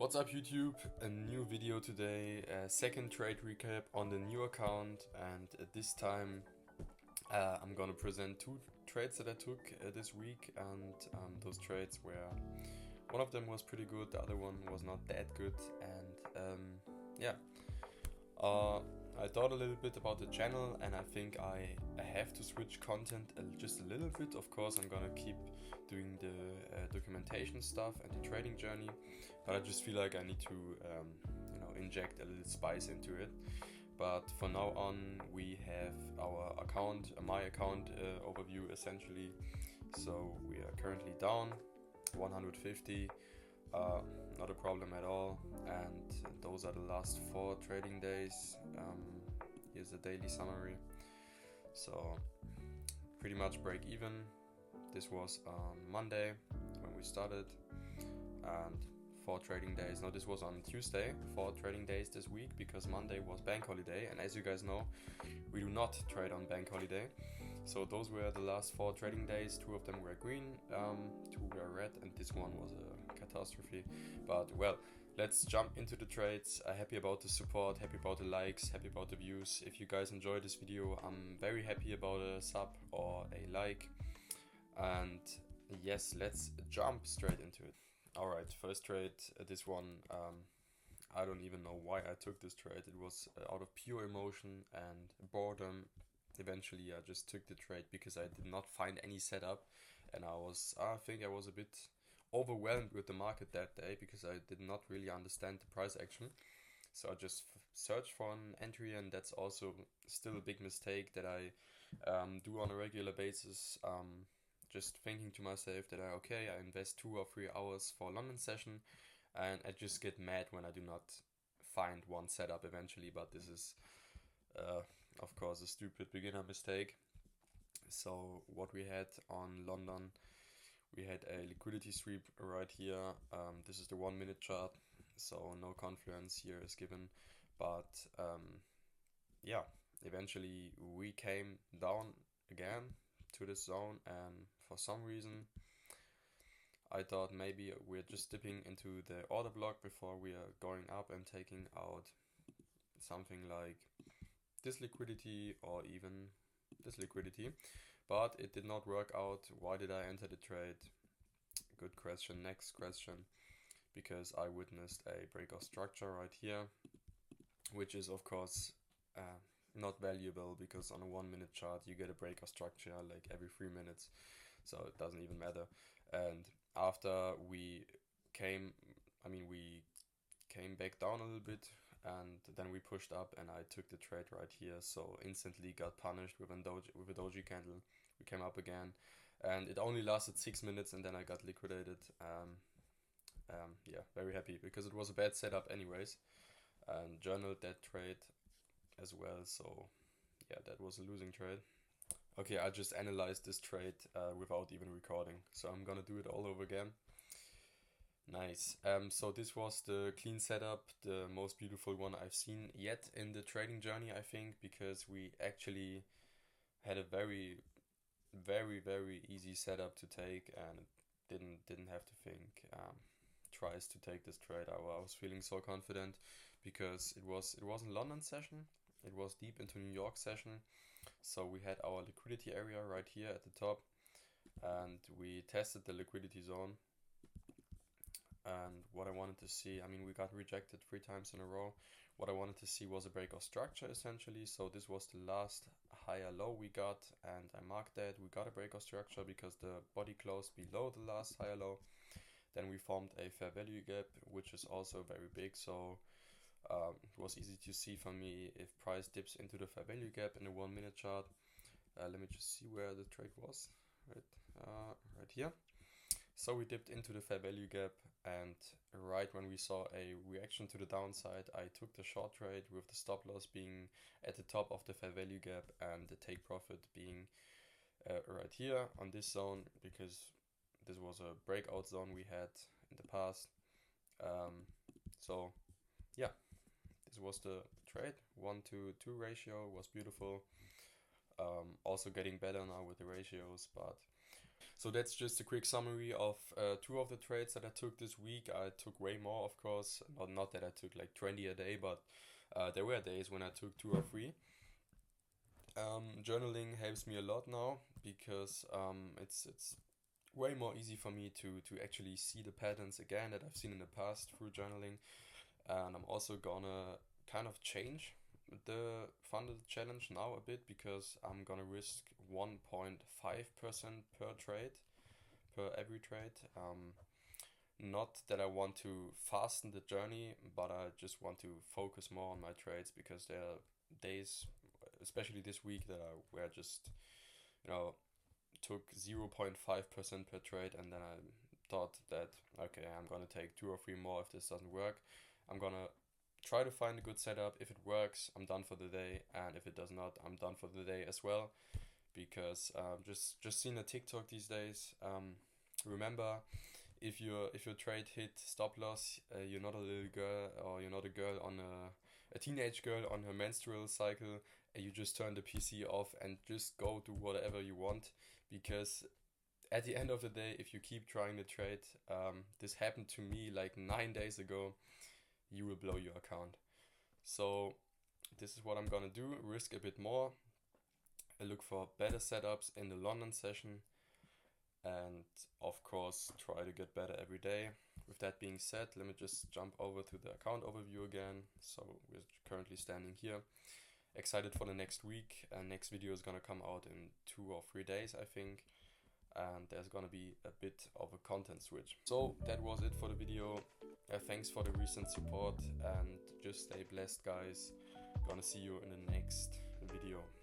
What's up YouTube? A new video today, a second trade recap on the new account, and this time I'm gonna present two trades that I took this week, and those trades were, one of them was pretty good, the other one was not that good, and yeah. Uh, I thought a little bit about the channel, and I think I have to switch content just a little bit. Of course, I'm gonna keep doing the documentation stuff and the trading journey, but I just feel like I need to inject a little spice into it. But for now on, we have our account, my account overview essentially. So we are currently down 150. Not a problem at all, and those are the last 4 trading days. Here's a daily summary. So pretty much break even. This was on Monday when we started, and 4 trading days. No, this was on Tuesday, 4 trading days this week, because Monday was bank holiday, and as you guys know, we do not trade on bank holiday. So those were the last 4 trading days. 2 of them were green, 2 were red, and this one was a catastrophe. But well, let's jump into the trades. Happy about the support, happy about the likes, happy about the views. If you guys enjoyed this video, I'm very happy about a sub or a like. And yes, let's jump straight into it. Alright, first trade, this one, I don't even know why I took this trade. It was out of pure emotion and boredom. Eventually I just took the trade because I did not find any setup, and I think I was a bit overwhelmed with the market that day because I did not really understand the price action. So I just searched for an entry, and that's also still a big mistake that I do on a regular basis. Just thinking to myself that I invest 2 or 3 hours for a London session, and I just get mad when I do not find one setup eventually. But this is of course a stupid beginner mistake. So what we had on London, we had a liquidity sweep right here. This is the 1 minute chart, so no confluence here is given, but yeah, eventually we came down again to this zone, and for some reason I thought maybe we're just dipping into the order block before we are going up and taking out something like this liquidity or even this liquidity, but it did not work out. Why did I enter the trade? Good question. Next question. Because I witnessed a break of structure right here, which is of course not valuable, because on a 1 minute chart you get a break of structure like every 3 minutes, so it doesn't even matter. And after we came back down a little bit, and then we pushed up, and I took the trade right here. So instantly got punished with a doji candle. We came up again, and it only lasted 6 minutes, and then I got liquidated. Yeah, very happy because it was a bad setup anyways, and journaled that trade as well. So yeah, that was a losing trade. Okay, I just analyzed this trade without even recording, so I'm gonna do it all over again. Nice. So this was the clean setup, the most beautiful one I've seen yet in the trading journey, I think, because we actually had a very, very, very easy setup to take, and didn't have to think twice to take this trade. I was feeling so confident because it wasn't London session, it was deep into New York session. So we had our liquidity area right here at the top, and we tested the liquidity zone. And what I wanted to see, I mean, we got rejected 3 times in a row. What I wanted to see was a break of structure essentially. So this was the last higher low we got, and I marked that we got a break of structure because the body closed below the last higher low. Then we formed a fair value gap, which is also very big. So it was easy to see for me if price dips into the fair value gap in a 1 minute chart. Let me just see where the trade was. Right here. So we dipped into the fair value gap, and right when we saw a reaction to the downside, I took the short trade with the stop loss being at the top of the fair value gap and the take profit being right here on this zone, because this was a breakout zone we had in the past. So yeah, this was the trade. 1-to-2 ratio was beautiful. Also getting better now with the ratios, but So that's just a quick summary of two of the trades that I took this week. I took way more, of course. Not that I took like 20 a day, but there were days when I took 2 or 3. Journaling helps me a lot now because it's way more easy for me to actually see the patterns again that I've seen in the past through journaling. And I'm also gonna kind of change the funded challenge now a bit because I'm gonna risk 1.5% per trade, per every trade. Not that I want to fasten the journey, but I just want to focus more on my trades because there are days, especially this week, that I where I just, you know, took 0.5% per trade, and then I thought that okay, I'm gonna take 2 or 3 more if this doesn't work. I'm gonna try to find a good setup. If it works, I'm done for the day, and if it does not, I'm done for the day as well. Because just seeing a TikTok these days. Remember, if your trade hit stop loss, you're not a little girl or you're not a girl on a teenage girl on her menstrual cycle, and you just turn the PC off and just go do whatever you want because at the end of the day, if you keep trying the trade, this happened to me like 9 days ago, you will blow your account. So this is what I'm gonna do: risk a bit more, look for better setups in the London session, and of course try to get better every day. With that being said, let me just jump over to the account overview again. So we're currently standing here, excited for the next week, and next video is gonna come out in 2 or 3 days, I think, and there's gonna be a bit of a content switch. So that was it for the video. Thanks for the recent support, and just stay blessed, guys. Gonna see you in the next video.